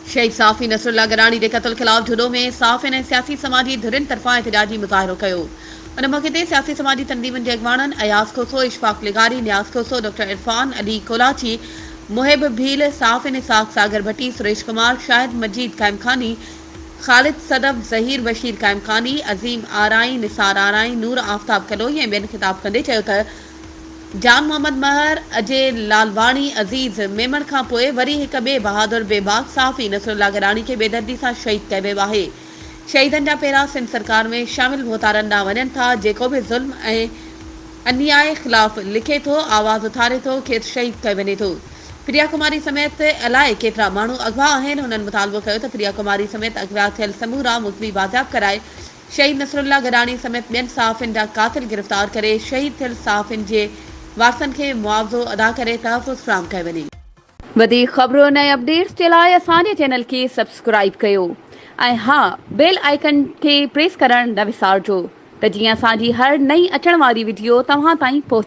शहीद साफ़ी नसरुल्लाह गरानी के कत्ल खिलाफ जुडो में साफ़िन ऐं सियासी समाजी धुरियुनि तरफ़ां एहतजाजी मुज़ाहिरो कयो। उन मौक़े ते सियासी समाजी तंज़ीमुनि जे अॻवाननि अयाज़ खोसो, इशफ़ाक़ लिगारी, नियाज़ खोसो, डॉक्टर इरफान अली कोलाची, मुहिब भील, साफ़िन इसाक़, सागर भट्टी, सुरेश कुमार, शाहिद मजीद कायमखानी, ख़ालिद सदफ़, ज़हीर बशीर कायमखानी, अज़ीम आराई, निसार आराई, नूर आफ्ताब कलोई ऐं ॿियनि ख़िताब कंदे चयो त जान मोहम्मद महर, अजय लालवाणी, अज़ीज़ मेमण खां पोइ वरी हिक ॿिए बहादुर बेबाक साफ़ी नसरुल्लाह गरानी खे बेदर्दी सां शहीद कयो वियो आहे। शहीदनि जा पेरा सिंध सरकार में शामिल वोतारनि ॾांहुं वञनि था। जेको बि ज़ुल्म ऐं अन्याय ख़िलाफ़ लिखे थो, आवाज़ उथारे थो, खेसि शहीद कयो वञे थो। प्रिया कुमारी समेत अलाए केतिरा माण्हू अगवा आहिनि। हुननि मुतालबो कयो त प्रिया कुमारी समेत अगवा थियल समूरा मुज़्मी बाज़ियाब कराए शहीद नसरुल्लाह गरानी समेत ॿियनि साफ़िन जा कातिल गिरफ़्तार करे शहीद थियल साफ़िन जे वारसनि खे मुआवज़ो अदा करे तहफ़्फ़ुज़ फ़राहम कयो वञे। वधीक ख़बरुनि ऐं अपडेट्स जे लाइ असांजे चैनल खे सब्सक्राइब कयो ऐं हा, बेल आइकन खे प्रेस करणु न विसारिजो त जीअं असांजी हर नई अचण वारी वीडियो तव्हां ताईं पहुचे।